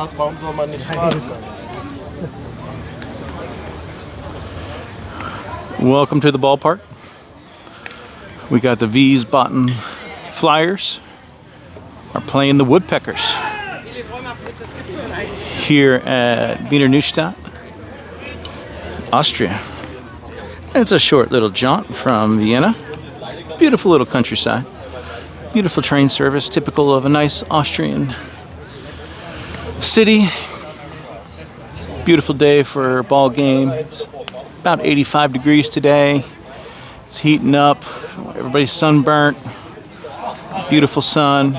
Warum soll man nicht fahren? Welcome to the ballpark. We got the Wiesbaden Flyers are playing the Woodpeckers here at Wiener Neustadt, Austria. It's a short little jaunt from Vienna. Beautiful little countryside. Beautiful train service, typical of a nice Austrian city. Beautiful day for a ball game. It's about 85 degrees today. It's heating up. Everybody's sunburnt. Beautiful sun.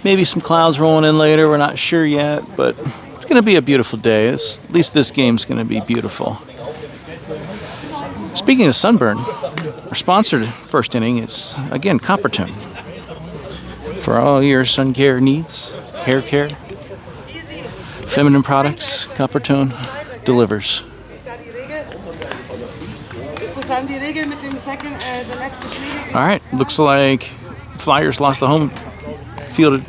Maybe some clouds rolling in later. We're not sure yet, but it's going to be a beautiful day. At least this game's going to be beautiful. Speaking of sunburn, our sponsored first inning is, again, Coppertone. For all your sun care needs, hair care, feminine products, Coppertone delivers. All right, looks like Flyers lost the home field,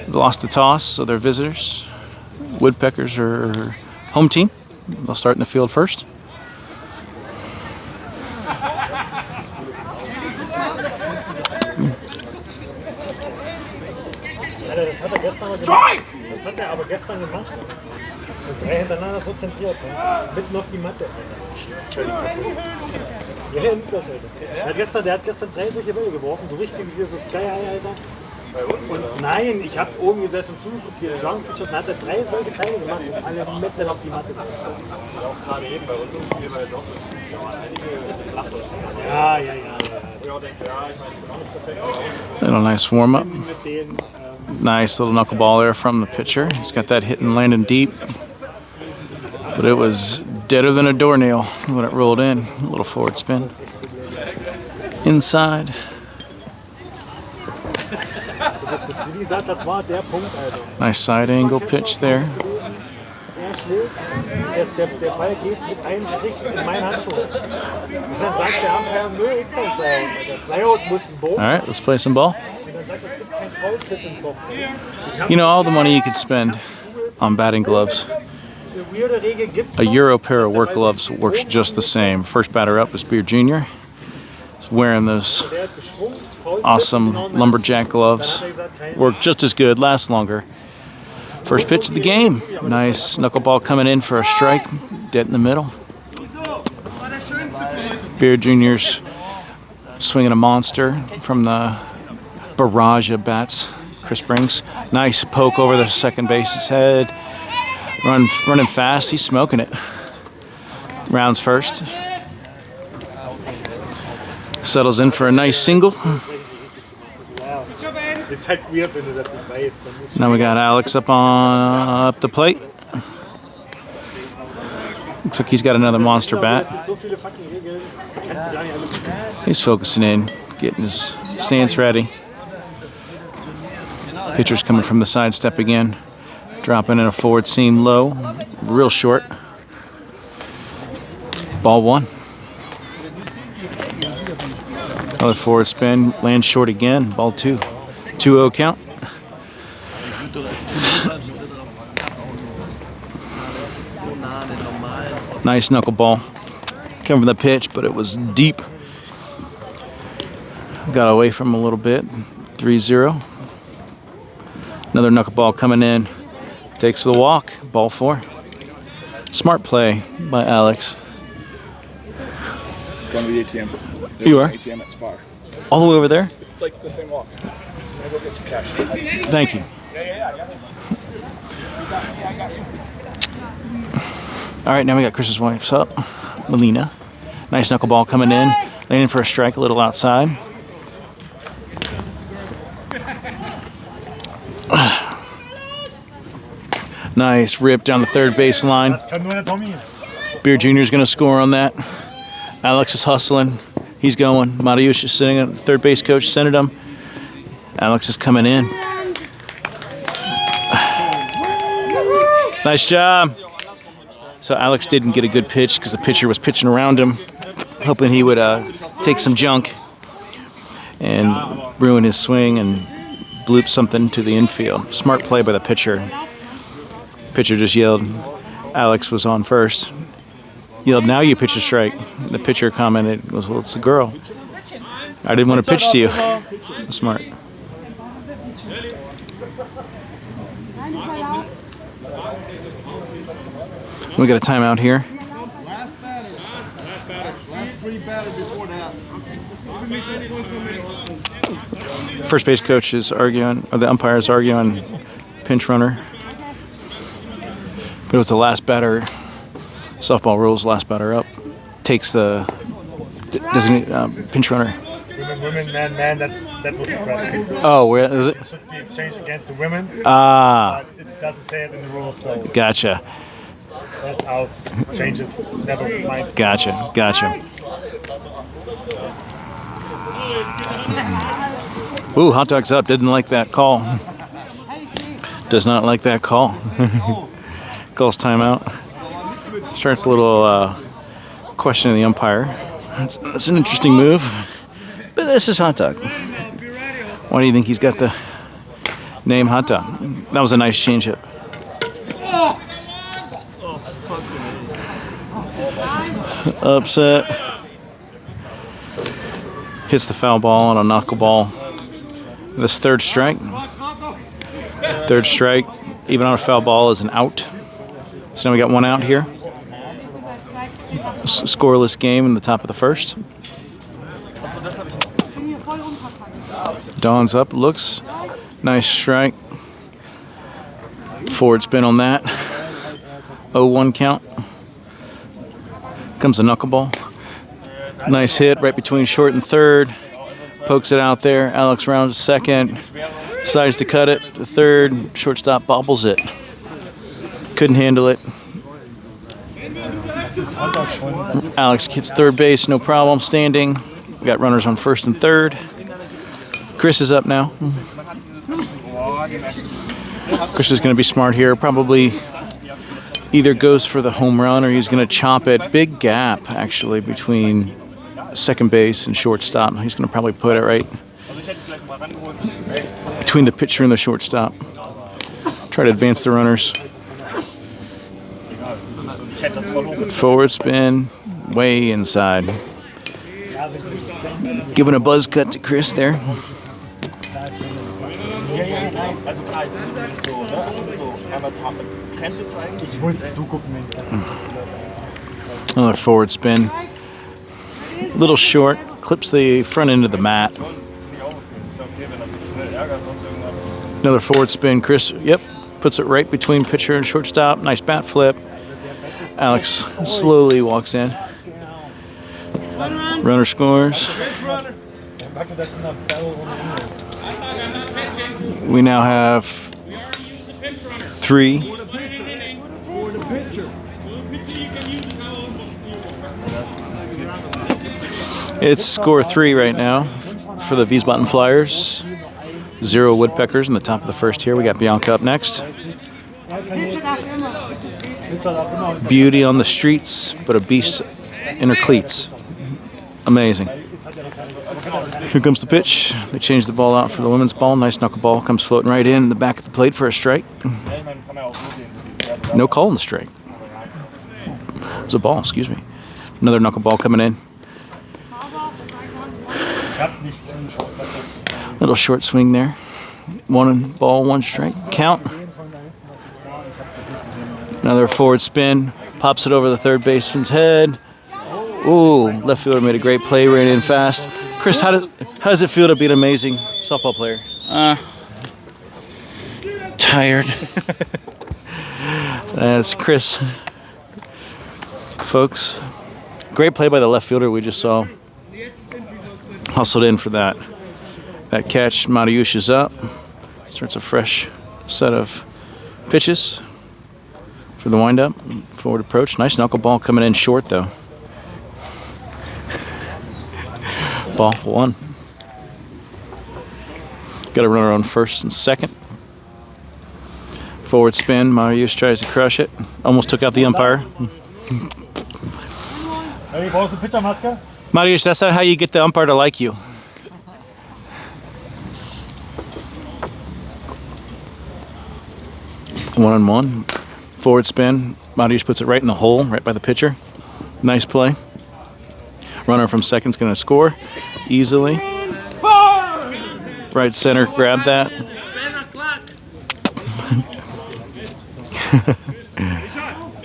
lost the toss, so they're visitors. Woodpeckers are home team. They'll start in the field first. Das hat er aber gestern gemacht. Und 3 hintereinander so zentriert. Mitten auf die Matte. Völlig kaputt. Ja, das, Alter. Der hat gestern 3 solche Bälle geworfen. So richtig wie dieses Sky High, Alter. Bei uns? Und nein, ich habe oben gesessen und zugeguckt, wie der Slowpitch, und dann hat er 3 solche Teile gemacht und alle mitten auf die Matte. Auch gerade eben bei uns im Spiel war jetzt auch so. Da waren einige flach. Ja. Ich auch denke, ja, ich meine, ich bin auch nicht perfekt. Little nice warm up. Nice little knuckleball there from the pitcher. He's got that hit and landing deep. But it was deader than a doornail when it rolled in. A little forward spin. Inside. Nice side angle pitch there. Der Ball geht mit einem Strich in meinen Handschuh. Und dann sagt der Umpire, nö, ist kein Foul. Der Flyout muss einen Bogen. All right, let's play some ball. Und dann sagt er, es gibt keinen Foul-Schritt im Kopf. You know, all the money you could spend on batting gloves, a Euro pair of work gloves works just the same. First batter up is Beer Jr. He's wearing those awesome lumberjack gloves. Work just as good, last longer. First pitch of the game. Nice knuckleball coming in for a strike. Dead in the middle. Beer Jr.'s swinging a monster from the barrage of bats Chris brings. Nice poke over the second base's head. Running fast. He's smoking it. Rounds first. Settles in for a nice single. Now we got Alex up the plate. Looks like he's got another monster bat. He's focusing in, getting his stance ready. Pitcher's coming from the side step again. Dropping in a forward seam low, real short. Ball 1. Another forward spin, lands short again. Ball 2. 2-0 count. Nice knuckleball. Coming from the pitch, but it was deep. Got away from him a little bit. 3-0. Another knuckleball coming in. Takes the walk. Ball 4. Smart play by Alex. Going to the ATM. You are? ATM at Spar. All the way over there? It's like the same walk. Can I go get some cash? Thank you. Yeah, I got it. All right, now we got Chris's wife's up, Melina. Nice knuckleball coming in. Landing for a strike a little outside. Nice rip down the third base line. Beer Jr. is going to score on that. Alex is hustling. He's going. Mariusz is sitting at the third base coach, sending him. Alex is coming in. Nice job. So Alex didn't get a good pitch because the pitcher was pitching around him, hoping he would take some junk and ruin his swing and bloop something to the infield. Smart play by the pitcher. Pitcher just yelled, Alex was on first. Yelled, now you pitch a strike. The pitcher commented, well, it's a girl. I didn't want to pitch to you. Smart. We got a timeout here. First base coach is arguing, or the umpire is arguing pinch runner. But it was the last batter, softball rules, last batter up, takes the designated pinch runner. Women, man, that was the question. Oh, where is it? It should be exchanged against the women. Ah. But it doesn't say it in the rules, so. Gotcha. First out, changes, never mind. Gotcha. Ooh, hot dog's up. Didn't like that call. Does not like that call. Calls timeout. Starts a little question of the umpire. That's an interesting move. But this is hot dog. Why do you think he's got the name hot dog? That was a nice changeup. Upset. Hits the foul ball on a knuckleball. This third strike. Third strike, even on a foul ball, is an out. So now we got one out here. Scoreless game in the top of the first. Dawn's up, looks. Nice strike. Forward spin on that. 0-1 count. Comes a knuckleball. Nice hit right between short and third. Pokes it out there. Alex rounds second. Decides to cut it to third. Shortstop bobbles it. Couldn't handle it. Alex hits third base, no problem, standing. We got runners on first and third. Chris is up now. Chris is going to be smart here. Probably either goes for the home run or he's going to chop it. Big gap, actually, between second base and shortstop. He's going to probably put it right between the pitcher and the shortstop. Try to advance the runners. Forward spin, way inside. Giving a buzz cut to Chris there. Another forward spin. Little short, clips the front end of the mat. Another forward spin. Chris, yep, puts it right between pitcher and shortstop. Nice bat flip. Alex slowly walks in. Runner scores. We now have 3. It's score 3 right now for the Wiesbaden Flyers. 0 Woodpeckers in the top of the first here. We got Bianca up next. Beauty on the streets, but a beast in her cleats. Amazing. Here comes the pitch. They change the ball out for the women's ball. Nice knuckleball comes floating right in the back of the plate for a strike. No call on the strike. It was a ball, excuse me. Another knuckleball coming in. Little short swing there. 1 ball, 1 strike. Count. Another forward spin. Pops it over the third baseman's head. Ooh, left fielder made a great play, ran in fast. Chris, how does it feel to be an amazing softball player? Tired. That's Chris. Folks, great play by the left fielder we just saw. Hustled in for that catch. Mariusz is up. Starts a fresh set of pitches for the windup. Forward approach. Nice knuckleball coming in short, though. Ball 1. Got a runner on first and second. Forward spin. Mariusz tries to crush it. Almost took out the umpire. Hey, brauchst du Pitchermaske? Mariusz, that's not how you get the umpire to like you. One on one. Forward spin. Mariusz puts it right in the hole, right by the pitcher. Nice play. Runner from second's going to score easily. Right center, grab that.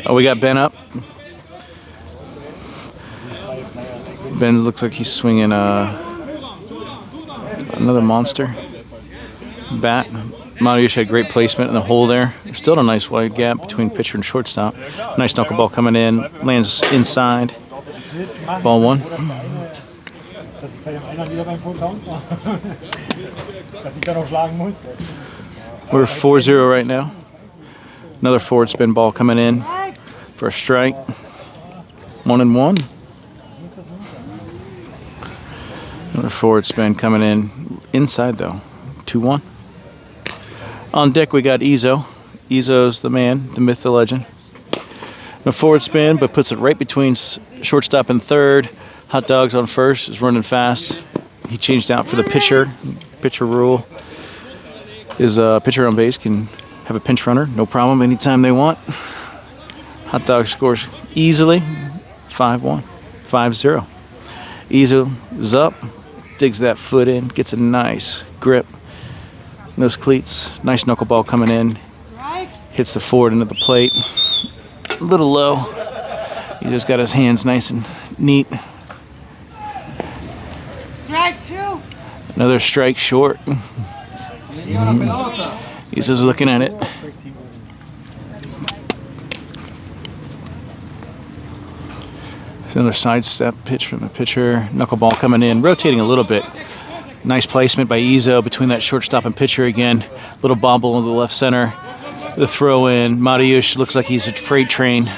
Oh, we got Ben up. Ben looks like he's swinging another monster bat. Mariusz had great placement in the hole there. Still a nice wide gap between pitcher and shortstop. Nice knuckleball coming in. Lands inside. Ball 1. We're 4-0 right now. Another forward spin ball coming in for a strike. 1-1. Another forward spin coming in inside though. 2-1. On deck we got Izzo. Izzo's the man, the myth, the legend. A forward spin, but puts it right between shortstop and third. Hot Dog's on first, is running fast. He changed out for the pitcher. Pitcher rule is pitcher on base can have a pinch runner, no problem, anytime they want. Hot Dog scores easily, 5-1, 5-0. Izzo is up, digs that foot in, gets a nice grip. Those cleats, nice knuckleball coming in, hits the forward into the plate. A little low. He just got his hands nice and neat. Strike 2. Another strike short. He's just looking at it. Another sidestep pitch from the pitcher. Knuckleball coming in, rotating a little bit. Nice placement by Izzo between that shortstop and pitcher again. Little bobble in the left center. The throw in. Mariusz looks like he's a freight train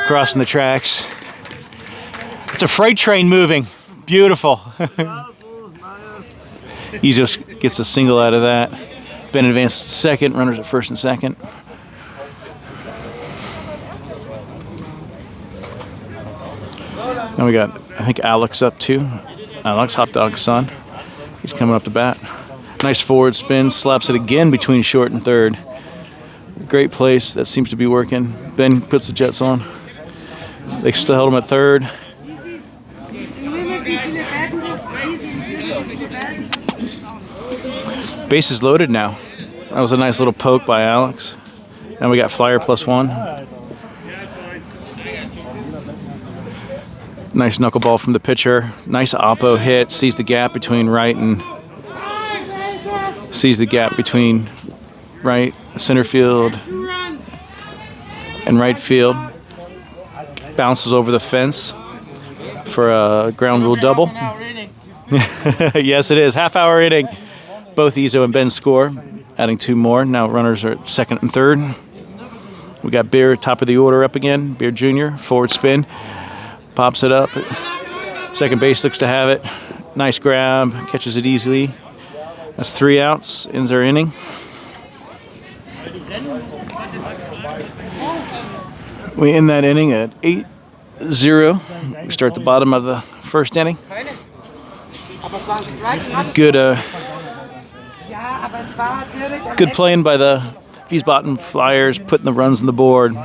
crossing the tracks. It's a freight train moving. Beautiful. Izzo gets a single out of that. Ben advances to second. Runners at first and second. Now we got, I think, Alex up too. Alex, Hot Dog's son. He's coming up to bat. Nice forward spin. Slaps it again between short and third. Great place. That seems to be working. Ben puts the Jets on. They still held him at third. Base is loaded now. That was a nice little poke by Alex. Now we got flyer +1. Nice knuckleball from the pitcher. Nice oppo hit. Sees the gap between right center field and right field. Bounces over the fence for a ground rule double. Yes, it is. Half-hour inning. Both Izzo and Ben score, adding 2 more. Now runners are at second and third. We got Beer, top of the order up again. Beer Jr., forward spin. Pops it up. Second base looks to have it. Nice grab. Catches it easily. That's 3 outs. Ends our inning. We end that inning at 8-0. We start the bottom of the first inning. Good playing by the Wiesbaden Flyers, putting the runs on the board,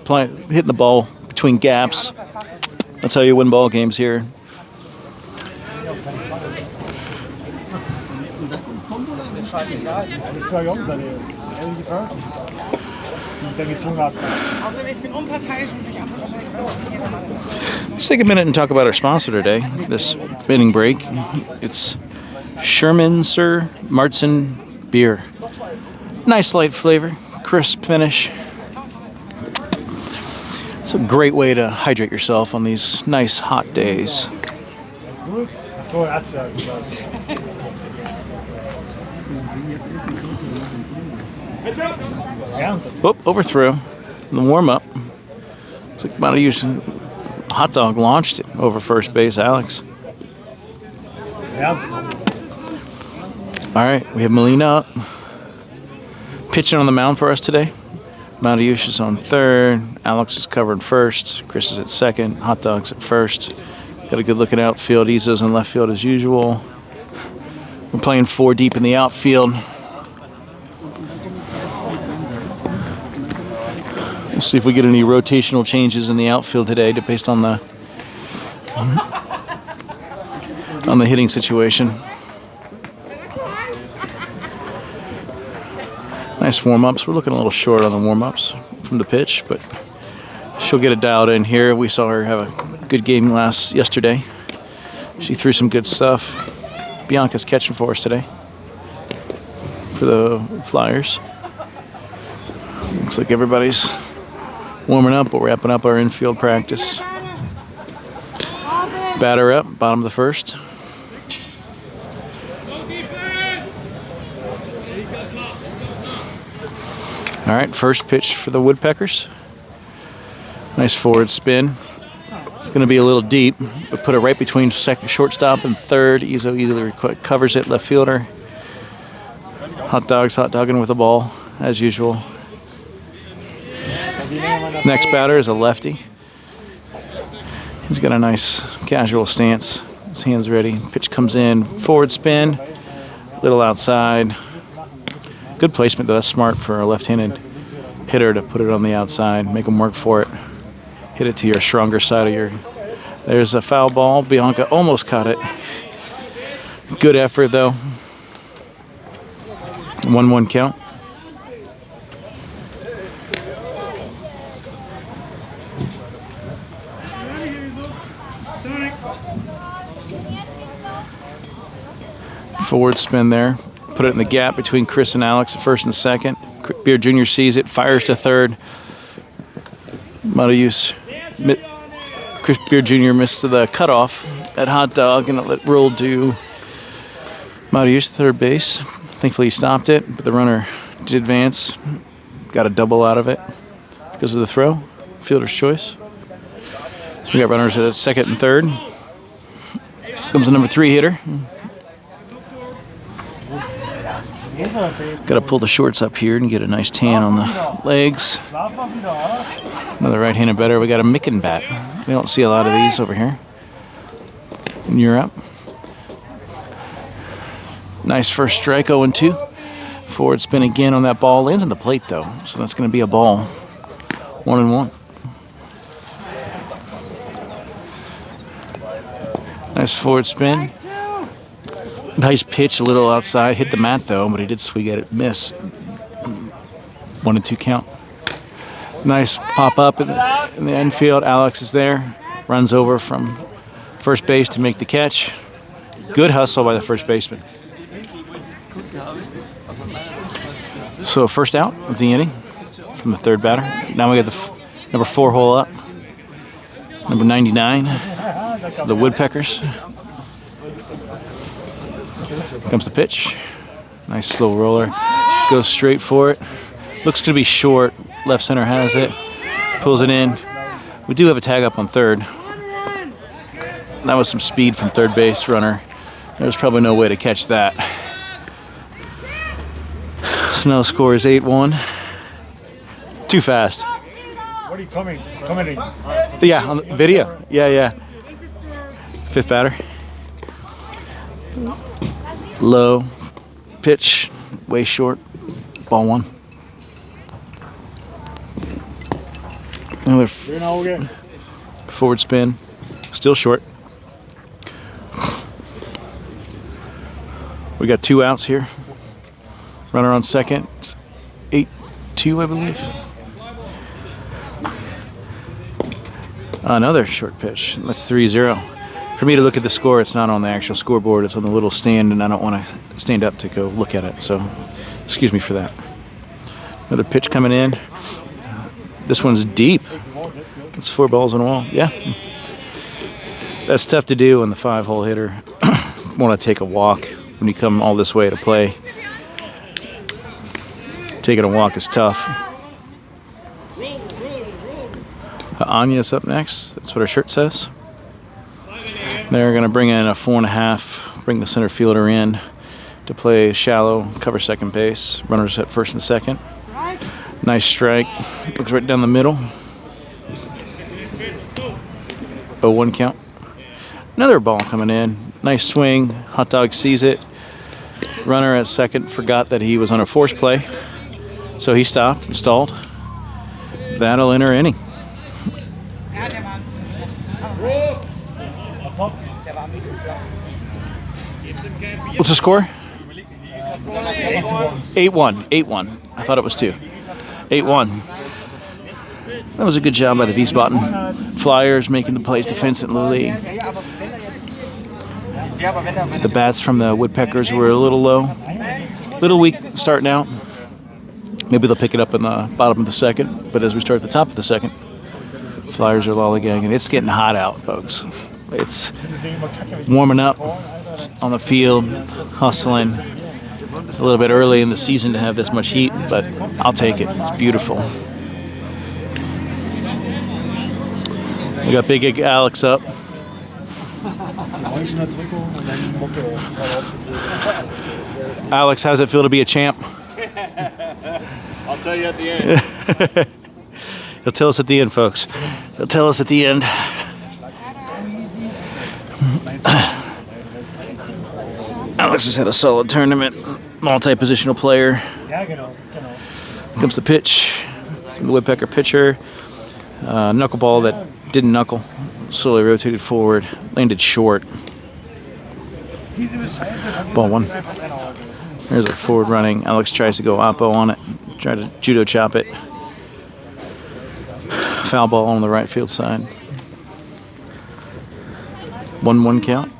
hitting the ball between gaps. That's how you win ball games here. Let's take a minute and talk about our sponsor today, this inning break. It's Sherman Martzen beer. Nice light flavor, crisp finish. It's a great way to hydrate yourself on these nice hot days. Oh, overthrew. The warm-up. Looks like Mariusz Hot Dog launched it over first base, Alex. All right, we have Molina up. Pitching on the mound for us today. Mariusz is on third. Alex is covering first. Chris is at second. Hot Dog's at first. Got a good looking outfield. Izzo's in left field as usual. We're playing 4 deep in the outfield. see if we get any rotational changes in the outfield today, based on the hitting situation. Nice warm-ups. We're looking a little short on the warm-ups from the pitch, but she'll get it dialed in here. We saw her have a good game yesterday. She threw some good stuff. Bianca's catching for us today for the Flyers. Looks like everybody's warming up, but we're wrapping up our infield practice. Batter up, bottom of the first. All right, first pitch for the Woodpeckers. Nice forward spin. It's going to be a little deep, but put it right between shortstop and third. Izzo easily covers it, left fielder. Hot dogging with the ball, as usual. Next batter is a lefty. He's got a nice casual stance. His hands ready. Pitch comes in, forward spin, little outside. Good placement though. That's smart for a left-handed hitter to put it on the outside, make him work for it. Hit it to your stronger side of your. There's a foul ball. Bianca almost caught it. Good effort though. 1-1 count. Forward spin there. Put it in the gap between Chris and Alex at first and second. Beard Jr. sees it, fires to third. Chris Beard Jr. missed the cutoff at hot dog, and it rolled to Marius to third base. Thankfully he stopped it, but the runner did advance. Got a double out of it because of the throw. Fielder's choice. So we got runners at second and third. Comes the number 3 hitter. Got to pull the shorts up here and get a nice tan on the legs. Another right-handed batter. We got a Micken bat. We don't see a lot of these over here in Europe. Nice first strike, 0-2. Forward spin again on that ball. Lands on the plate though, so that's going to be a ball. 1-1. Nice forward spin. Nice pitch, a little outside. Hit the mat though, but he did swing at it. Miss. 1-2 count. Nice pop up in the infield. Alex is there. Runs over from first base to make the catch. Good hustle by the first baseman. So first out of the inning from the third batter. Now we got the number 4 hole up. Number 99, the Woodpeckers. Here comes the pitch. Nice slow roller. Goes straight for it. Looks to be short. Left center has it. Pulls it in. We do have a tag up on third. That was some speed from third base runner. There's probably no way to catch that. So now the score is 8-1. Too fast. What are you commenting? Yeah, on the video. Yeah. Fifth batter. Low pitch, way short. Ball 1. Another forward spin, still short. We got 2 outs here. Runner on second. 8-2, I believe. Another short pitch. That's 3-0. For me to look at the score, it's not on the actual scoreboard. It's on the little stand, and I don't want to stand up to go look at it. So, excuse me for that. Another pitch coming in. This one's deep. It's 4 balls on a wall. Yeah. That's tough to do on the 5-hole hitter. Want to take a walk when you come all this way to play. Taking a walk is tough. Anya's up next. That's what her shirt says. They're going to bring in a 4.5, bring the center fielder in to play shallow, cover second base. Runners at first and second. Nice strike. Looks right down the middle. 0-1 count. Another ball coming in. Nice swing. Hot dog sees it. Runner at second forgot that he was on a force play, so he stopped and stalled. That'll enter inning. What's the score? 8-1. 8-1. I thought it was 2. 8-1. That was a good job by the Wiesbaden Flyers making the plays defensively. The bats from the Woodpeckers were a little low. Little weak starting out. Maybe they'll pick it up in the bottom of the second. But as we start at the top of the second, Flyers are lollygagging. It's getting hot out, folks. It's warming up on the field, hustling. It's a little bit early in the season to have this much heat, but I'll take it. It's beautiful. We got Big Egg Alex up. Alex, how does it feel to be a champ? I'll tell you at the end. He'll tell us at the end, folks. He'll tell us at the end. Alex has had a solid tournament. Multi-positional player. Here comes the pitch. The Woodpecker pitcher. Knuckleball that didn't knuckle. Slowly rotated forward. Landed short. Ball 1. There's a forward running. Alex tries to go oppo on it. Try to judo chop it. Foul ball on the right field side. 1-1 count.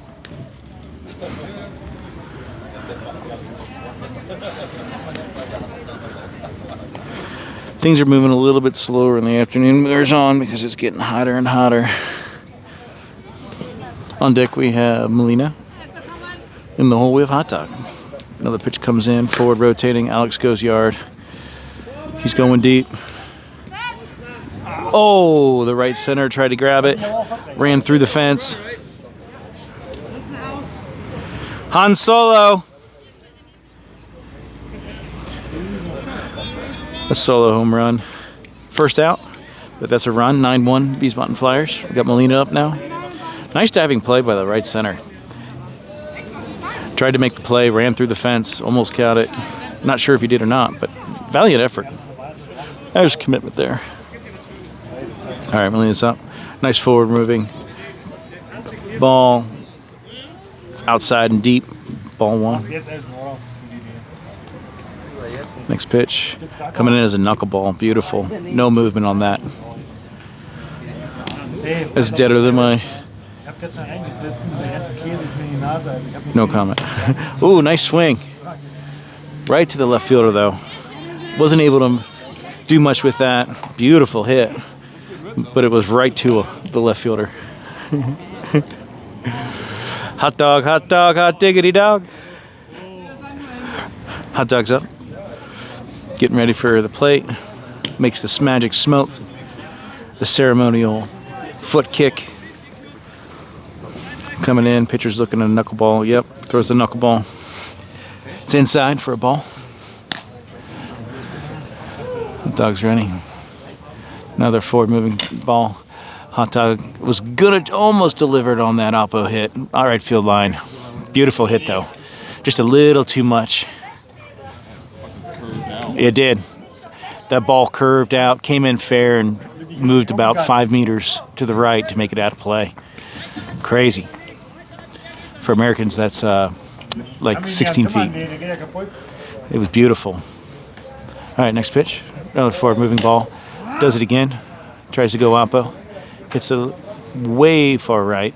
Things are moving a little bit slower in the afternoon wears on because it's getting hotter and hotter. On deck we have Melina. In the hole we have Hot Dog. Another pitch comes in, forward rotating. Alex goes yard. He's going deep. Oh, the right center tried to grab it. Ran through the fence. Han Solo. A solo home run. First out, but that's a run. 9-1 Wiesbaden Flyers. We got Molina up now. Nice diving play by the right center. Tried to make the play, ran through the fence, almost caught it. Not sure if he did or not, but valiant effort. There's commitment there. All right, Molina's up. Nice forward moving. Ball. It's outside and deep. Ball 1. Next pitch. Coming in as a knuckleball. Beautiful. No movement on that. That's deader than my... No comment. Ooh, nice swing. Right to the left fielder, though. Wasn't able to do much with that. Beautiful hit. But it was right to the left fielder. Hot dog, hot diggity dog. Hot dog's up. Getting ready for the plate. Makes this magic smoke. The ceremonial foot kick. Coming in, pitcher's looking at a knuckleball. Yep, throws the knuckleball. It's inside for a ball. Hot dog's ready. Another forward moving ball. Hot dog was gonna almost delivered on that oppo hit. All right, field line. Beautiful hit though. Just a little too much. It did. That ball curved out, came in fair, and moved about 5 meters to the right to make it out of play. Crazy. For Americans, that's like 16 feet. It was beautiful. All right, next pitch. Another forward moving ball. Does it again. Tries to go oppo. Hits it way far right.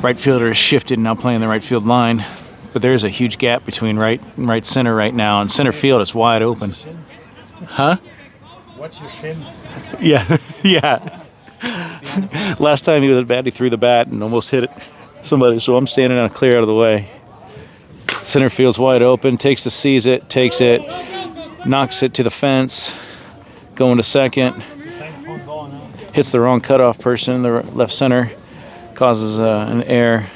Right fielder is shifted, now playing the right field line. But there's a huge gap between right and right center right now, and center field is wide open. Huh? What's your shins? Yeah, yeah. Last time he was bad, he threw the bat and almost hit it somebody, so I'm standing out clear out of the way. Center field's wide open, takes it, takes it, knocks it to the fence, going to second, hits the wrong cutoff person, the left center, causes an error.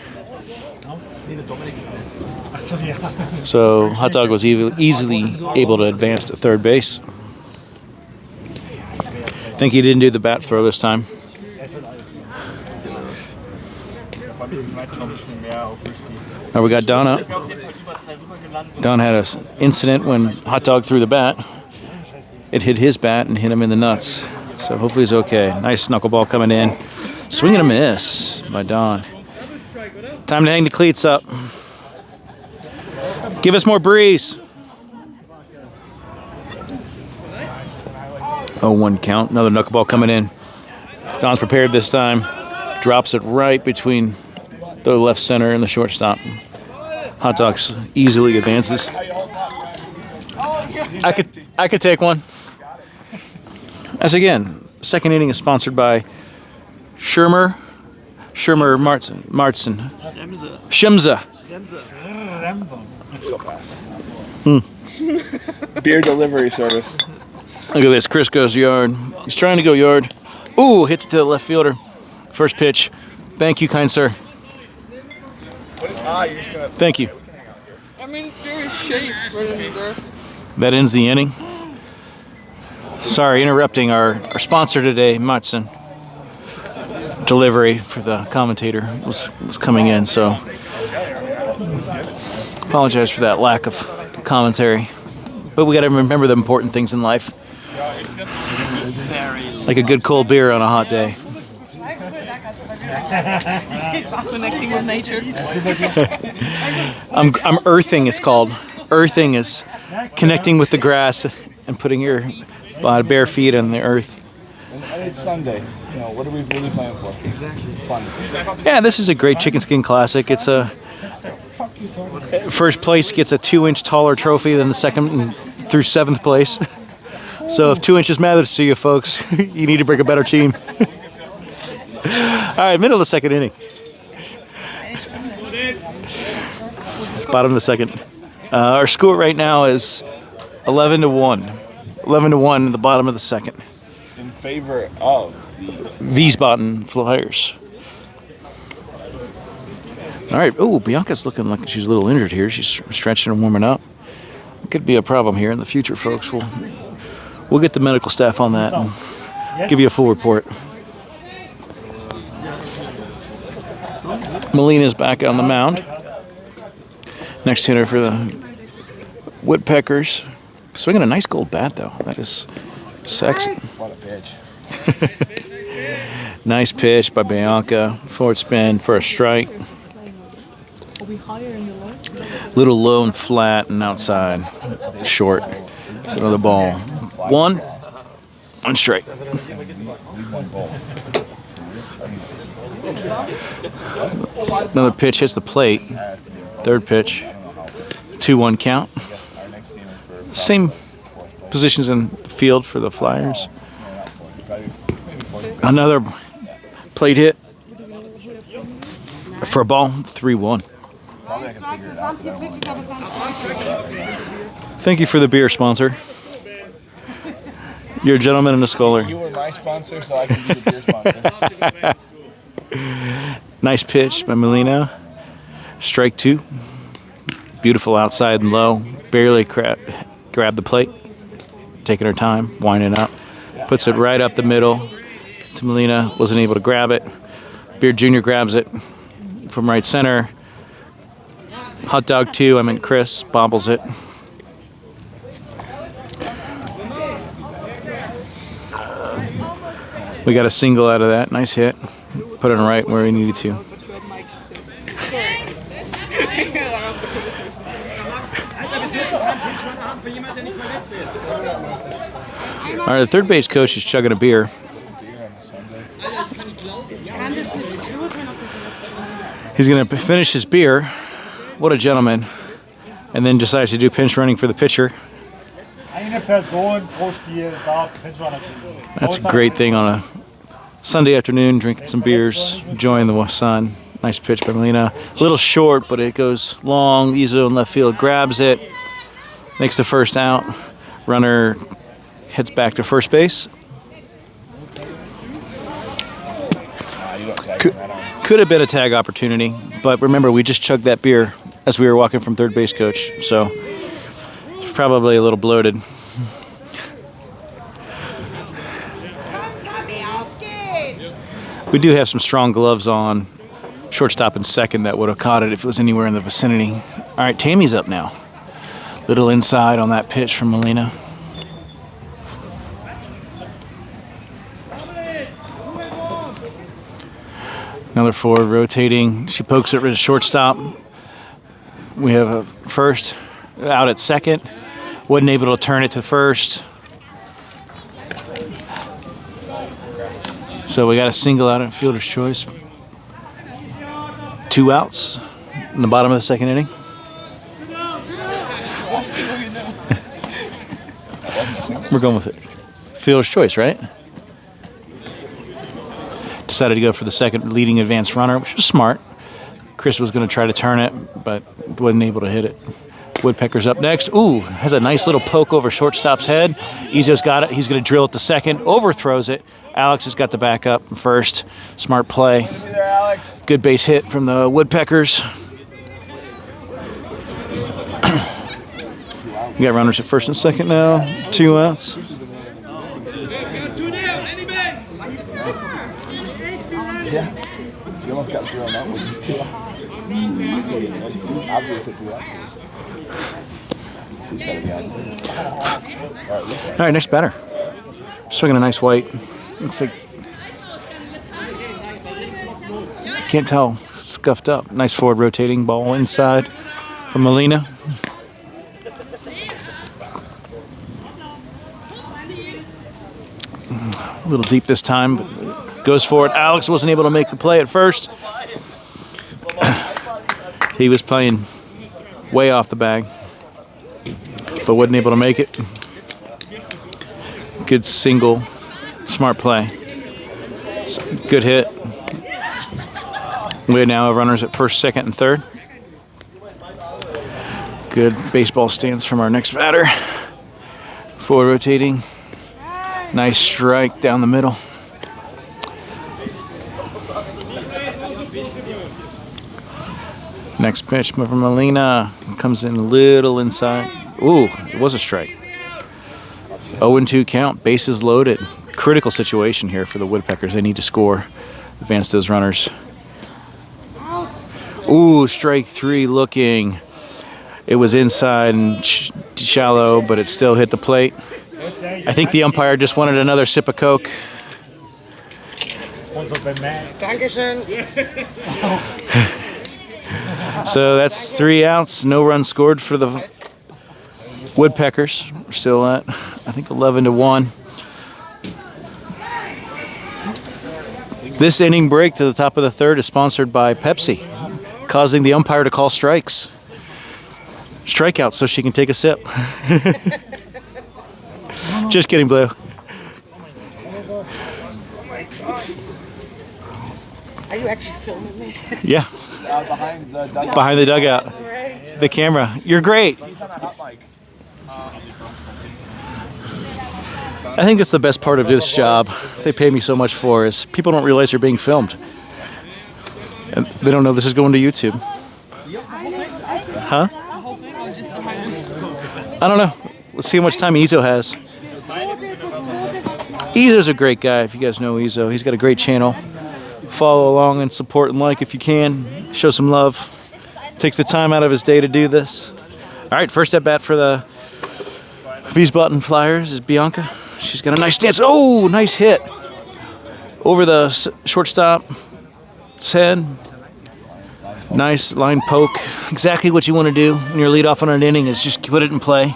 So Hot Dog was easily able to advance to third base. Think he didn't do the bat throw this time. Now we got Don up. Don had an incident when Hot Dog threw the bat. it hit his bat and hit him in the nuts. So hopefully he's okay. Nice knuckleball coming in. Swing and a miss by Don. Time to hang the cleats up. Give us more breeze. 0-1 count. Another knuckleball coming in. Don's prepared this time. Drops it right between the left center and the shortstop. Hot Dogs easily advances. I could take one. As again, second inning is sponsored by Schirmer Martzen. Shimza. Beer delivery service. Look at this. Chris goes yard. He's trying to go yard. Ooh, hits it to the left fielder. First pitch. Thank you, kind sir. Thank you. I mean, there is shape right in there. That ends the inning. Sorry, interrupting our sponsor today, Matson. Delivery for the commentator was coming in, so apologize for that lack of commentary. But we got to remember the important things in life, like a good cold beer on a hot day. Connecting with nature. I'm earthing. It's called earthing is connecting with the grass and putting your bare feet on the earth. And it's Sunday. You know, what are we really playing for? Exactly. Fun. Yeah, this is a great chicken skin classic. It's a first place gets a 2-inch taller trophy than the second through 7th place. So if 2 inches matters to you folks, you need to bring a better team. All right, middle of the second inning. It's bottom of the second. Our score right now is 11-1. 11-1 in the bottom of the second. In favor of the Wiesbaden Flyers. All right. Oh, Bianca's looking like she's a little injured here. She's stretching and warming up. It could be a problem here in the future, folks. We'll get the medical staff on that and give you a full report. Molina's back on the mound. Next hitter for the Woodpeckers. Swinging a nice gold bat, though. That is sexy. what a pitch. Nice pitch by Bianca. Forward spin for a strike. Little low and flat and outside. Short. So another ball. One strike. Another pitch hits the plate. Third pitch. 2-1 count. Same positions in the field for the Flyers. Another plate hit for a ball. 3-1. Thank you for the beer, sponsor. You're a gentleman and a scholar. You were my sponsor, so I can be the beer sponsor. Nice pitch by Molina. Strike 2. Beautiful outside and low. Barely grabbed the plate. Taking her time, winding up. Puts it right up the middle to Molina. Wasn't able to grab it. Beard Jr. grabs it from right center. Hot Dog 2, I meant Chris, bobbles it. We got a single out of that. Nice hit. Put it right where we needed to. All right, the third base coach is chugging a beer. He's going to finish his beer. What a gentleman. And then decides to do pinch running for the pitcher. That's a great thing on a Sunday afternoon, drinking some beers, enjoying the sun. Nice pitch by Molina. A little short, but it goes long. Izzo in left field grabs it. Makes the first out. Runner heads back to first base. Could have been a tag opportunity, but remember, we just chugged that beer as we were walking from third base coach, so it's probably a little bloated. We do have some strong gloves on. Shortstop and second that would have caught it if it was anywhere in the vicinity. All right, Tammy's up now. Little inside on that pitch from Molina. Another forward rotating. She pokes it with a shortstop. We have a first out at second. Wasn't able to turn it to first. So we got a single out at fielder's choice. 2 outs in the bottom of the second inning. We're going with it. Fielder's choice, right? Decided to go for the second leading advanced runner, which was smart. Chris was going to try to turn it, but wasn't able to hit it. Woodpeckers up next. Ooh, has a nice little poke over shortstop's head. Izo's got it. He's going to drill it to second. Overthrows it. Alex has got the backup first. Smart play. Good base hit from the Woodpeckers. We got runners at first and second now. 2 outs. Yeah. You almost got 0 out with 2 outs. Obviously 2 outs. All right, next batter. Swinging a nice white. Looks like, can't tell, scuffed up. Nice forward rotating ball inside from Melina. A little deep this time, but goes for it. Alex wasn't able to make the play at first. He was playing way off the bag, but wasn't able to make it. Good single, smart play. Good hit. We now have runners at first, second, and third. Good baseball stance from our next batter. Forward rotating. Nice strike down the middle. Next pitch from Melina. Comes in a little inside. Ooh, it was a strike. 0-2 count, bases loaded. Critical situation here for the Woodpeckers. They need to score, advance those runners. Ooh, strike 3 looking. It was inside and shallow, but it still hit the plate. I think the umpire just wanted another sip of Coke. Dankeschön. So that's 3 outs, no runs scored for the Woodpeckers. We're still at, I think, 11-1. This inning break to the top of the third is sponsored by Pepsi, causing the umpire to call strikes. Strikeout so she can take a sip. Just kidding, Blue. Are you actually filming me? Yeah. Behind the dugout. Behind the dugout. Right. The camera. You're great. He's on a hot mic. I think that's the best part of this job. They pay me so much for is people don't realize they're being filmed. And they don't know this is going to YouTube. Huh? I don't know. Let's see how much time Izo has. Izo's a great guy, if you guys know Izo. He's got a great channel. Follow along and support and like if you can. Show some love. Takes the time out of his day to do this. All right, first at bat for the Wiesbaden Flyers is Bianca. She's got a nice stance. Oh, nice hit. Over the shortstop. Head. Nice line poke. Exactly what you want to do when you're lead off on an inning is just put it in play.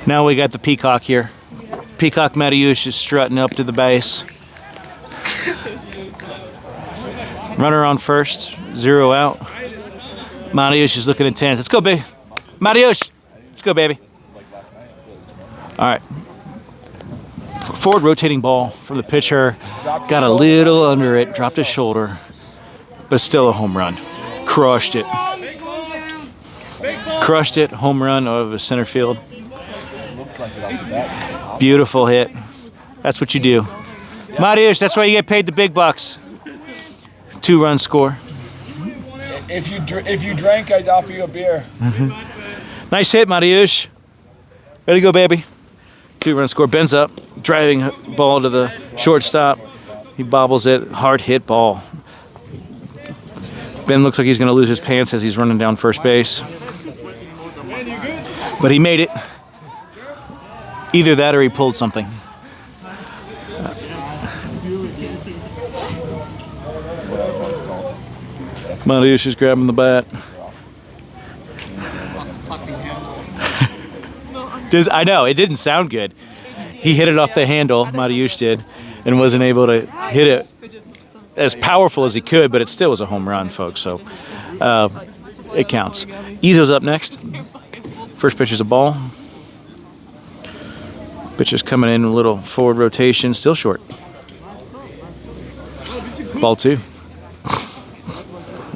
Now we got the Peacock here. Peacock Mariusz is strutting up to the base. Runner on first, 0 out. Mariusz is looking intense. Let's go, baby. Mariusz, let's go, baby. All right. Forward rotating ball from the pitcher. Got a little under it, dropped his shoulder, but still a home run. Crushed it. Crushed it, home run out of the center field. Beautiful hit. That's what you do. Mariusz, that's why you get paid the big bucks. 2-run score. If you drank, I'd offer you a beer. Nice hit, Mariusz. Ready to go, baby. 2-run score. Ben's up, driving ball to the shortstop. He bobbles it. Hard hit ball. Ben looks like he's going to lose his pants as he's running down first base. But he made it. Either that or he pulled something. Mariusz is grabbing the bat. I know, it didn't sound good. He hit it off the handle, Mariusz did, and wasn't able to hit it as powerful as he could, but it still was a home run, folks, so it counts. Izo's up next. First pitch is a ball. Pitcher's coming in a little forward rotation, still short. Ball 2.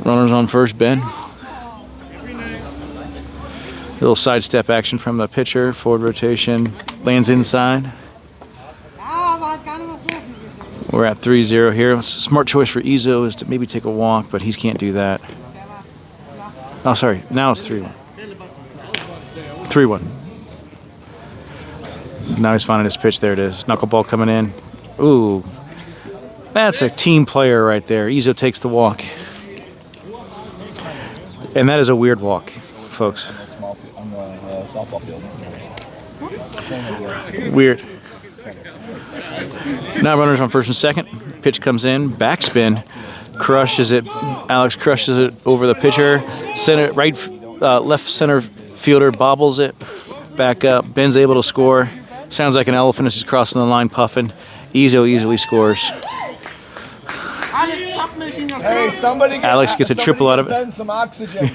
Runners on first, Ben. Little sidestep action from the pitcher, forward rotation, lands inside. We're at 3-0 here. Smart choice for Izo is to maybe take a walk, but he can't do that. Oh, sorry. Now it's 3-1. 3-1. So now he's finding his pitch. There it is. Knuckleball coming in. Ooh. That's a team player right there. Izo takes the walk. And that is a weird walk, folks. Softball field. Weird. Now runners on first and second. Pitch comes in, backspin, crushes it. Alex crushes it over the pitcher. Center, left center fielder bobbles it. Back up. Ben's able to score. Sounds like an elephant as he's crossing the line, puffing. Izo easily scores. Hey, somebody Alex gets a triple out of it. Ben some oxygen.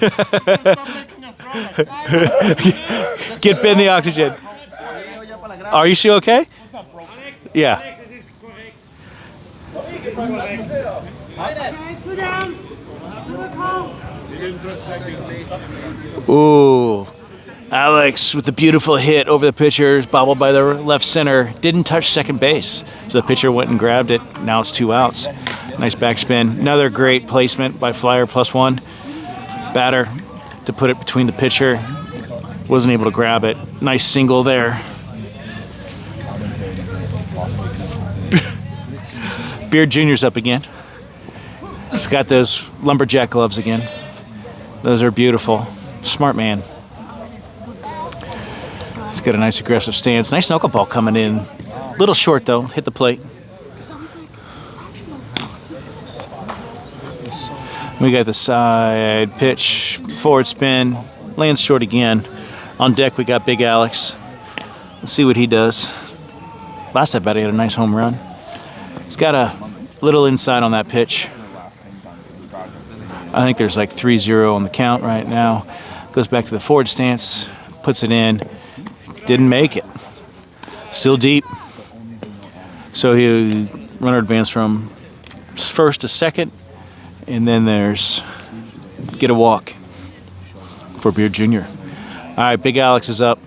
Get Ben the oxygen. Are you still okay? Yeah. Ooh. Alex with the beautiful hit over the pitcher, bobbled by the left center, didn't touch second base. So the pitcher went and grabbed it. Now it's 2 outs. Nice backspin. Another great placement by Flyer, +1. Batter to put it between the pitcher. Wasn't able to grab it. Nice single there. Beard Jr.'s up again. He's got those lumberjack gloves again. Those are beautiful. Smart man. He's got a nice aggressive stance. Nice knuckleball coming in. Little short though. Hit the plate. We got the side pitch, forward spin, lands short again. On deck we got Big Alex. Let's see what he does. Last at bat he had a nice home run. He's got a little inside on that pitch. I think there's like 3-0 on the count right now. Goes back to the forward stance, puts it in. Didn't make it. Still deep. So he runner advanced from first to second. And then there's get a walk for Beard Jr. All right, Big Alex is up.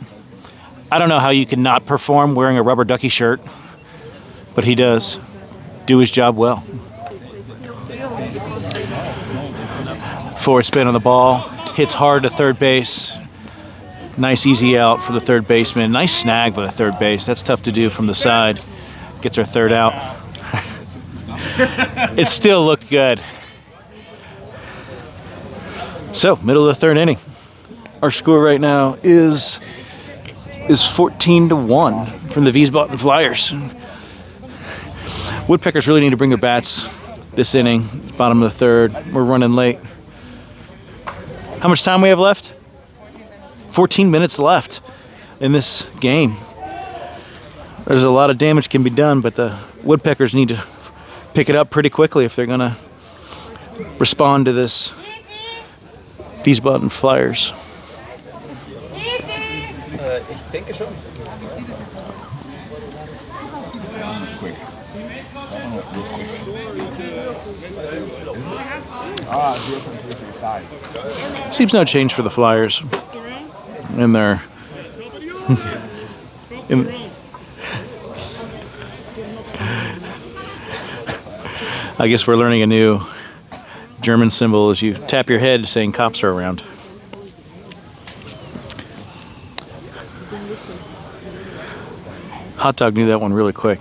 I don't know how you can not perform wearing a rubber ducky shirt, but he does do his job well. Forward spin on the ball, hits hard to third base. Nice easy out for the third baseman. Nice snag by the third base. That's tough to do from the side. Gets our third out. It still looked good. So, middle of the third inning. Our score right now is 14-1 from the Wiesbaden Flyers. Woodpeckers really need to bring their bats this inning. It's bottom of the third. We're running late. How much time we have left? 14 minutes left in this game. There's a lot of damage can be done, but the Woodpeckers need to pick it up pretty quickly if they're going to respond to this Wiesbaden Flyers. Ich denke schon. Seems no change for the Flyers in their I guess we're learning a new German symbol as you tap your head saying cops are around. Hot Dog knew that one really quick.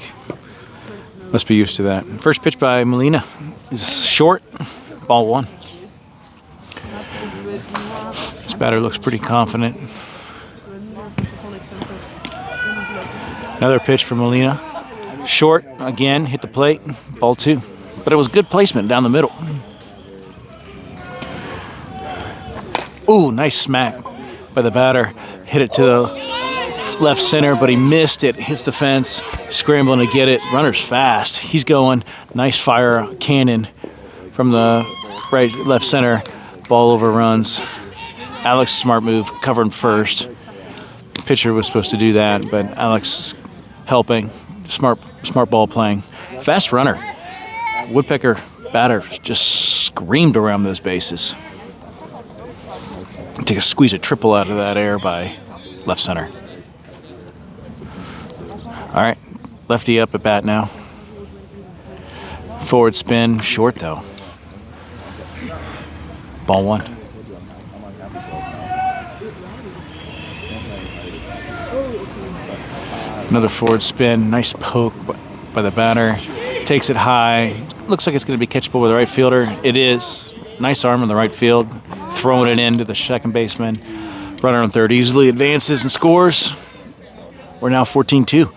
Must be used to that. First pitch by Molina is short, ball 1. This batter looks pretty confident. Another pitch from Molina. Short, again, hit the plate, ball 2. But it was good placement down the middle. Ooh, nice smack by the batter. Hit it to the left center, but he missed it. Hits the fence, scrambling to get it. Runner's fast. He's going. Nice fire cannon from the left center. Ball overruns. Alex, smart move, covering first. Pitcher was supposed to do that, but Alex helping. Smart ball playing. Fast runner. Woodpecker batter just screamed around those bases. Take a squeeze a triple out of that air by left center. All right, lefty up at bat now. Forward spin, short though. Ball 1. Another forward spin, nice poke by the batter. Takes it high. Looks like it's going to be catchable with the right fielder. It is. Nice arm in the right field. Throwing it into the second baseman. Runner on third easily advances and scores. We're now 14-2.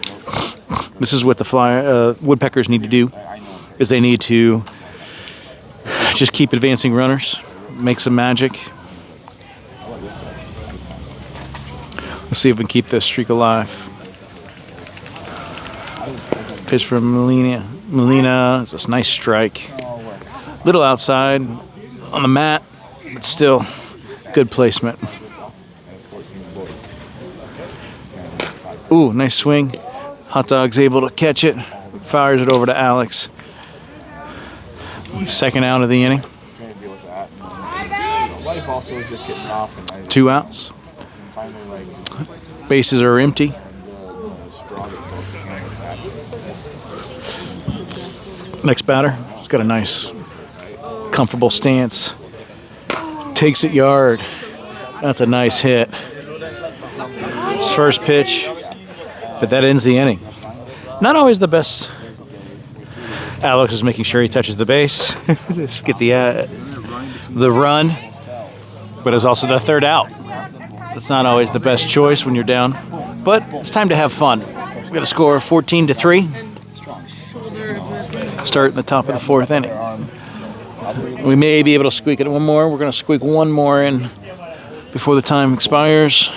This is what the Woodpeckers need to do, is they need to just keep advancing runners, make some magic. Let's see if we can keep this streak alive. Pitch from Molina. It's a nice strike. Little outside on the mat, but still good placement. Ooh, nice swing. Hot Dog's able to catch it. Fires it over to Alex. Second out of the inning. 2 outs. Bases are empty. Next batter, he's got a nice, comfortable stance. Takes it yard. That's a nice hit. His first pitch, but that ends the inning. Not always the best. Alex is making sure he touches the base. Just get the run, but it's also the third out. That's not always the best choice when you're down, but it's time to have fun. We've got a score of 14-3. Start in the top of the 4th inning. We may be able to squeak it one more. We're going to squeak one more in before the time expires.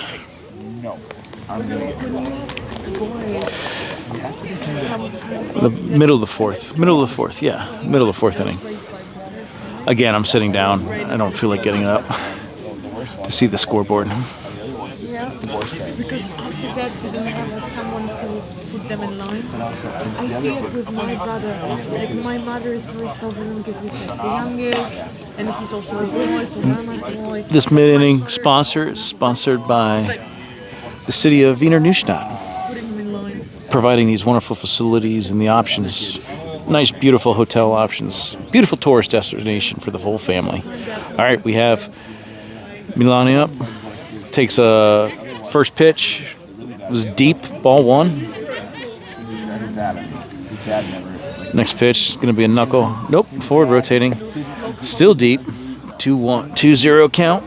The middle of the 4th. Middle of the 4th, yeah. Middle of the 4th inning. Again, I'm sitting down. I don't feel like getting up to see the scoreboard. Yeah, because after that we don't have someone to put them in line. I see it with my brother. Like my mother is very sovereign because he's like the youngest, and he's also a boy, so I'm a boy. This mid-inning sponsor is sponsored by the city of Wiener Neustadt, providing these wonderful facilities and the options. Nice, beautiful hotel options. Beautiful tourist destination for the whole family. All right, we have Milani up. Takes a first pitch. It was deep, ball 1. Next pitch is going to be a knuckle. Nope, forward rotating. Still deep. 2-0 count.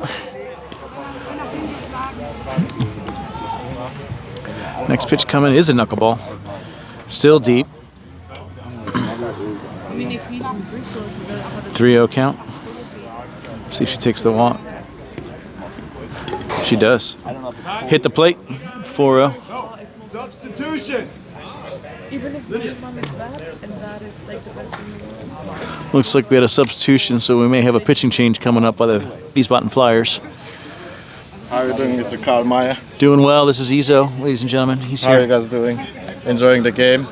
Next pitch coming is a knuckleball. Still deep. 3-0 count. See if she takes the walk. She does. Hit the plate. 4-0. Substitution. Even if my mom is bad, and that is like the best in the world. Looks like we had a substitution, so we may have a pitching change coming up by the Wiesbaden Flyers. How are you doing, Mr. Karl Mayer? Doing well. This is Izo, ladies and gentlemen. He's How are you here. guys doing? Enjoying the game?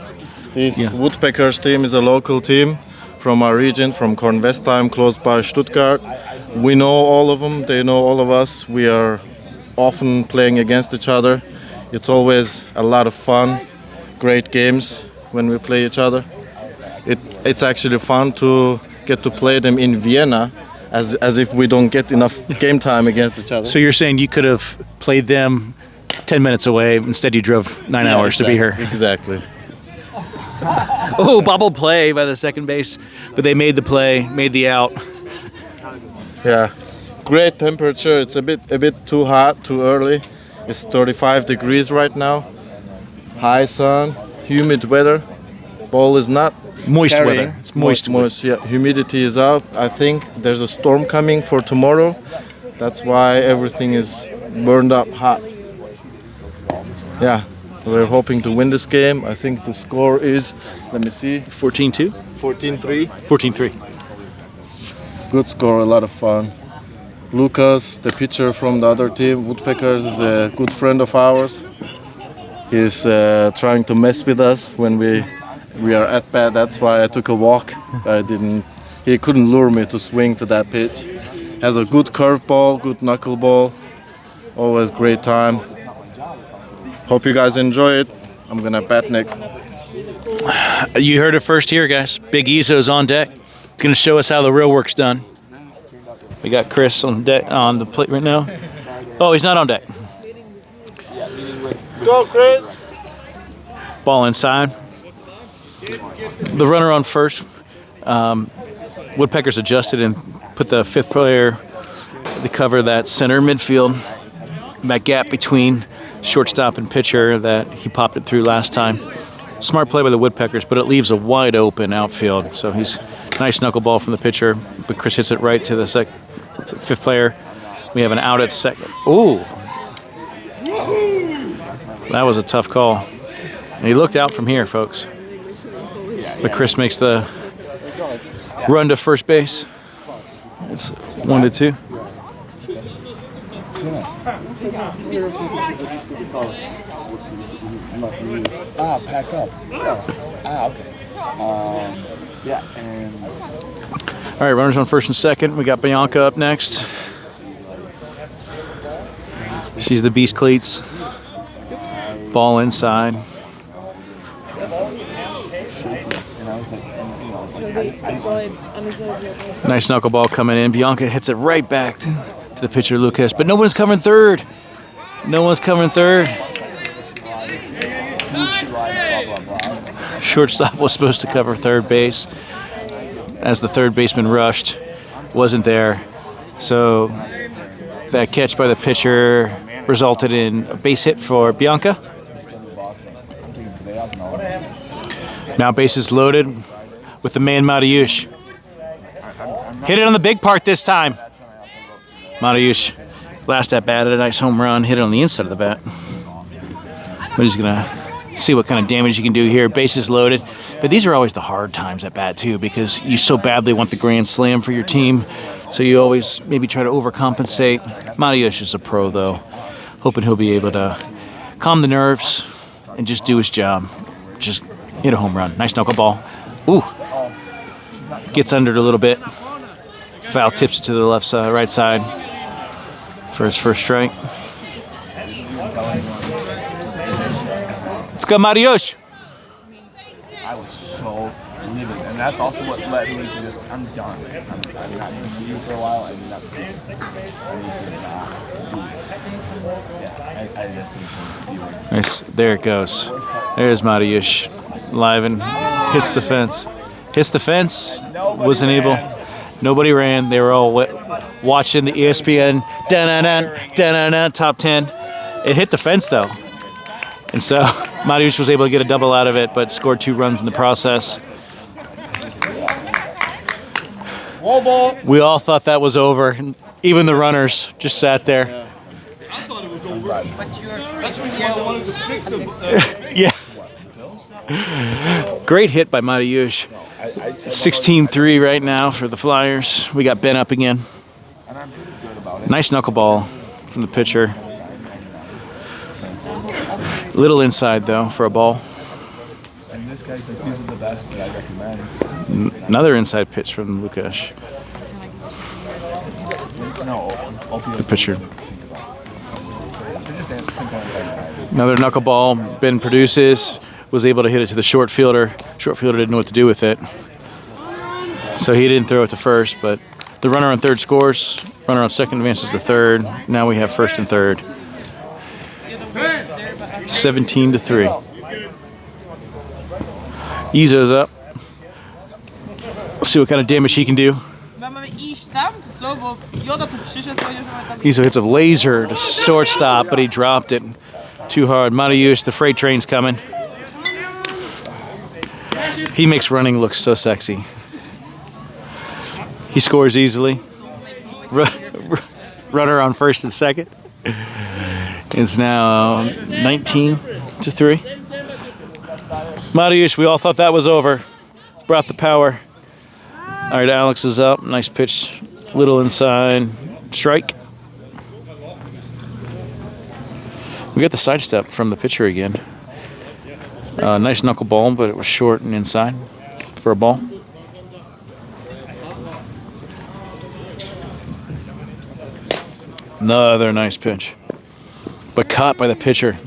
This Woodpeckers team is a local team from our region, from Kornwestheim, close by Stuttgart. We know all of them. They know all of us. We are often playing against each other. It's always a lot of fun. Great games when we play each other. It's actually fun to get to play them in Vienna, as if we don't get enough game time against each other. So you're saying you could have played them 10 minutes away, instead you drove 9 hours to be here. Exactly. Oh, bobble play by the second base, but they made the play, made the out. Yeah, great temperature. It's a bit too hot, too early. It's 35 degrees right now. High sun, humid weather. Ball is not Moist carrying. weather. It's moist. Moist, yeah. Humidity is out. I think there's a storm coming for tomorrow. That's why everything is burned up hot. Yeah, we're hoping to win this game. I think the score is, let me see, 14-2? 14-3. 14-3. Good score, a lot of fun. Lucas, the pitcher from the other team, Woodpeckers, is a good friend of ours. He's trying to mess with us when we are at bat. That's why I took a walk. He couldn't lure me to swing to that pitch. Has a good curveball, good knuckleball. Always great time. Hope you guys enjoy it. I'm gonna bat next. You heard it first here, guys. Big Izzo's on deck. He's gonna show us how the real work's done. We got Chris on deck on the plate right now. Oh, he's not on deck. Let's go, Chris. Ball inside. The runner on first. Woodpeckers adjusted and put the fifth player to cover that center midfield, that gap between shortstop and pitcher that he popped it through last time. Smart play by the Woodpeckers, but it leaves a wide open outfield. So he's nice knuckleball from the pitcher, but Chris hits it right to the fifth player. We have an out at second. Ooh, that was a tough call. And he looked out from here, folks. But Chris makes the run to first base. It's 1-2. Pack up. Okay. Yeah, and All right, runners on first and second. We got Bianca up next. She's the beast cleats. Ball inside. Nice knuckleball coming in. Bianca hits it right back to the pitcher, Lucas. But no one's covering third. No one's covering third. Shortstop was supposed to cover third base as the third baseman rushed. Wasn't there. So that catch by the pitcher resulted in a base hit for Bianca. Now bases loaded with the man Mariusz. Hit it on the big part this time. Mariusz, last at bat, had a nice home run. Hit it on the inside of the bat. But he's gonna see what kind of damage you can do here. Bases loaded. But these are always the hard times at bat too, because you so badly want the grand slam for your team. So you always maybe try to overcompensate. Mariusz is a pro though. Hoping he'll be able to calm the nerves and just do his job. Just hit a home run. Nice knuckleball. Ooh. Gets under it a little bit. Foul tips it to the left side, right side for his first strike. Let's go, Mariusz. I was so livid, and that's also what led me to just, I'm done. I'm not going to see you for a while, and that's it. I need to not be. Yeah, I just need to be like. Nice. There it goes. There's Mariusz. Live and hits the fence. Hits the fence. Wasn't able. Nobody ran. They were all watching the ESPN top 10. It hit the fence though, and so Mariusz was able to get a double out of it, but scored 2 runs in the process. We all thought that was over. Even the runners just sat there. I thought it was over. That's the reason why I wanted to fix it. Yeah. Great hit by Mariusz. 16-3 right now for the Flyers. We got Ben up again. Nice knuckleball from the pitcher. Little inside though for a ball. And this guy's like, these are the best that I recommend. Another inside pitch from Lukasz. The pitcher. Another knuckleball. Ben produces. Was able to hit it to the short fielder. Short fielder didn't know what to do with it. So he didn't throw it to first, but the runner on third scores. Runner on second advances to third. Now we have first and third. 17-3. Izzo's up. Let's see what kind of damage he can do. Iso hits a laser to shortstop, but he dropped it too hard. Mariusz, the freight train's coming. He makes running look so sexy. He scores easily. Runner on first and second. It's now 19-3. Mariusz, we all thought that was over. Brought the power. All right, Alex is up. Nice pitch. Little inside. Strike. We got the sidestep from the pitcher again. Nice knuckleball, but it was short and inside for a ball. Another nice pitch, but caught by the pitcher.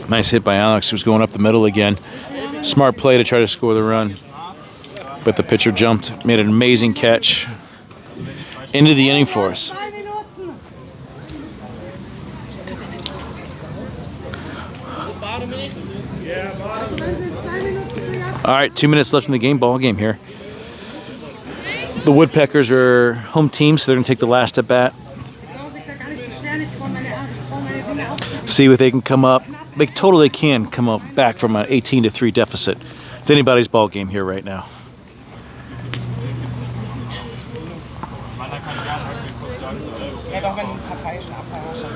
Nice hit by Alex, who's going up the middle again. Smart play to try to score the run, but the pitcher jumped, made an amazing catch. Into the inning for us. All right, 2 minutes left in the game. Ball game here. The Woodpeckers are home team, so they're going to take the last at bat. See what they can come up. They totally can come up back from an 18-3 deficit. It's anybody's ball game here right now. Ja, doch, wenn du parteiisch abhörst,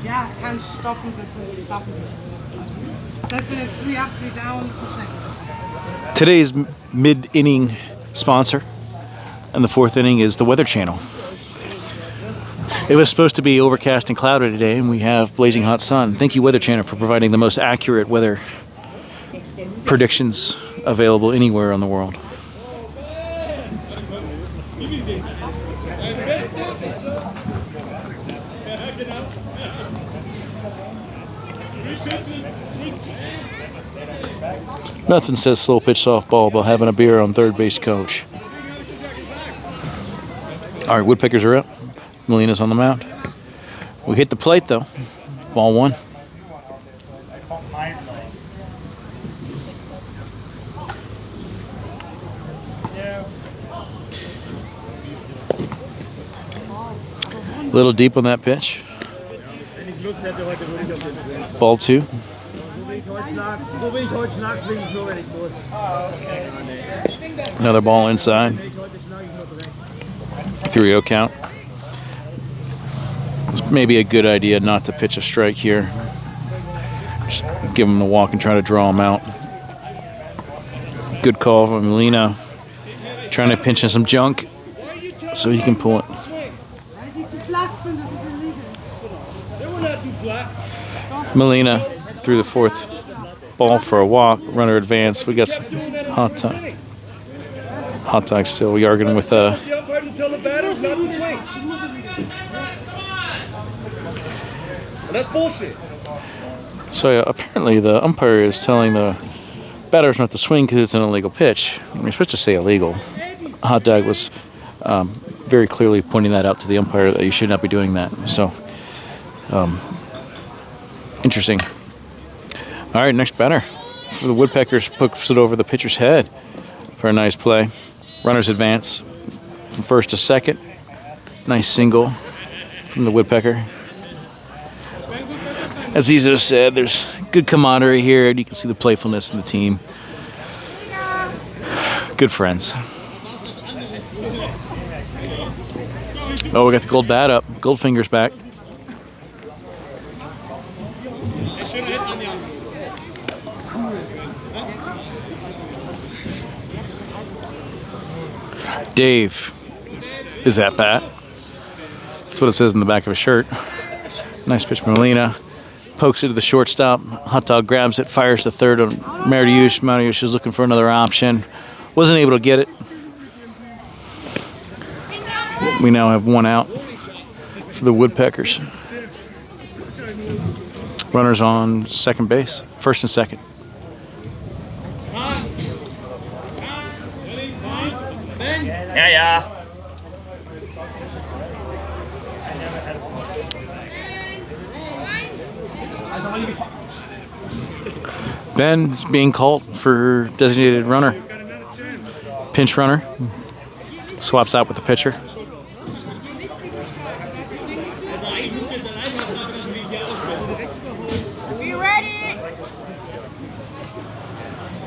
ja, kann ich stoppen, das ist schaffen. Das ist jetzt 3 up, 3 down, so schnell. Today's mid-inning sponsor and the 4th inning is the Weather Channel. It was supposed to be overcast and cloudy today, and we have blazing hot sun. Thank you, Weather Channel, for providing the most accurate weather predictions available anywhere in the world. Nothing says slow pitch softball about having a beer on third base coach. All right, Woodpeckers are up. Melina's on the mound. We hit the plate though. Ball 1. A little deep on that pitch. Ball 2. Another ball inside. 3-0 count. It's maybe a good idea not to pitch a strike here. Just give him the walk and try to draw him out. Good call from Melina. Trying to pinch in some junk so he can pull it. Melina threw the 4th ball for a walk. Runner advanced. We got some hot dog. Hot dog still. We arguing with That's bullshit. So apparently the umpire is telling the batters not to swing because it's an illegal pitch. We're supposed to say illegal. Hot dog was very clearly pointing that out to the umpire that you should not be doing that. So interesting. All right, next batter for the Woodpeckers puts it over the pitcher's head for a nice play. Runners advance from first to second. Nice single from the Woodpecker. As Iso said, there's good camaraderie here, and you can see the playfulness in the team. Good friends. Oh, we got the gold bat up. Goldfinger's back. Dave is at bat. That's what it says in the back of his shirt. Nice pitch from Melina. Pokes it to the shortstop. Hot dog grabs it, fires the third on Mariusz. Mariusz is looking for another option. Wasn't able to get it. We now have 1 out for the Woodpeckers. Runners on second base, first and second. Yeah. Ben is being called for designated runner. Pinch runner. Swaps out with the pitcher.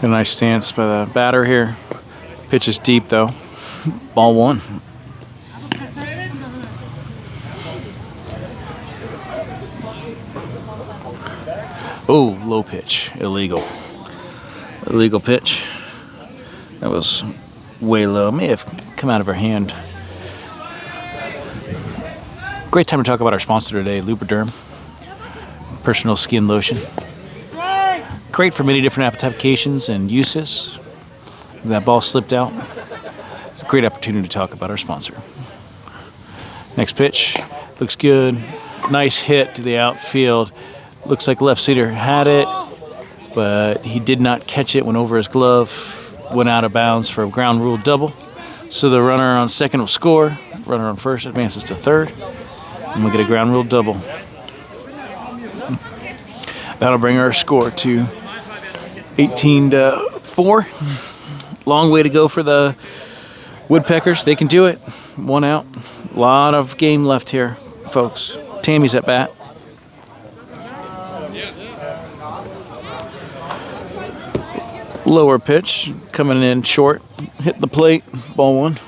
A nice stance by the batter here. Pitch is deep though. Ball 1. Oh, low pitch. Illegal. Illegal pitch. That was way low. May have come out of her hand. Great time to talk about our sponsor today, Lubriderm. Personal skin lotion. Great for many different applications and uses. That ball slipped out. It's a great opportunity to talk about our sponsor. Next pitch. Looks good. Nice hit to the outfield. Looks like left center had it, but he did not catch it. Went over his glove. Went out of bounds for a ground rule double. So the runner on second will score. Runner on first advances to third. And we get a ground rule double. That'll bring our score to 18-4. Long way to go for the Woodpeckers. They can do it. 1 out. A lot of game left here, folks. Tammy's at bat. Lower pitch, coming in short. Hit the plate. Ball 1.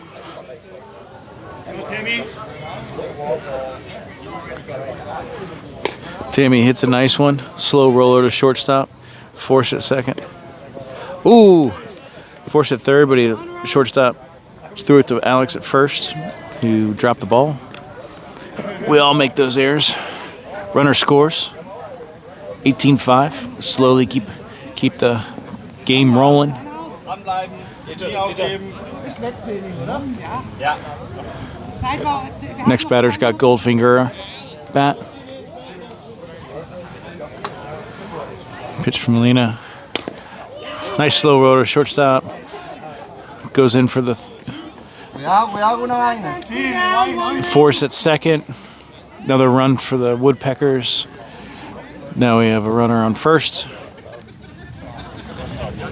Tammy hits a nice one. Slow roller to shortstop. Force at second. Ooh! Force at third, but he shortstop threw it to Alex at first, who dropped the ball. We all make those errors. Runner scores. 18-5. Slowly keep the game rolling. Next batter's got Goldfinger bat. Pitch from Lena. Nice slow roller, shortstop. Goes in for the force at second. Another run for the Woodpeckers. Now we have a runner on first.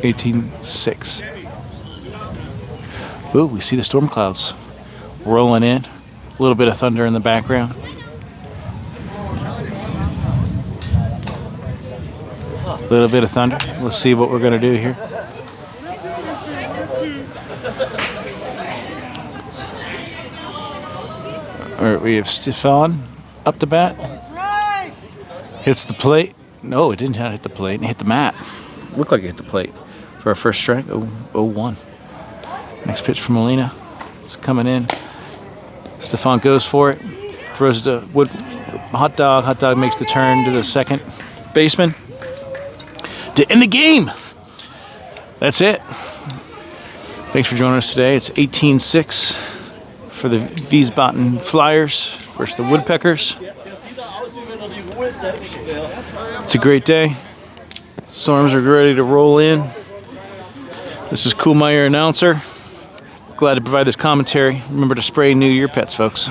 18-6. Ooh, we see the storm clouds rolling in. A little bit of thunder in the background. A little bit of thunder. Let's see what we're going to do here. All right, we have Stefan up to bat. Hits the plate. No, it didn't hit the plate. It hit the mat. Looked like it hit the plate for our first strike. 0-1. Next pitch from Molina. It's coming in. Stefan goes for it. Throws it to Hot Dog. Hot Dog makes the turn to the second baseman to end the game. That's it. Thanks for joining us today. It's 18-6 for the Wiesbaden Flyers versus the Woodpeckers. It's a great day. Storms are ready to roll in. This is Kuhlmeyer, announcer. Glad to provide this commentary. Remember to spray and neuter your pets, folks.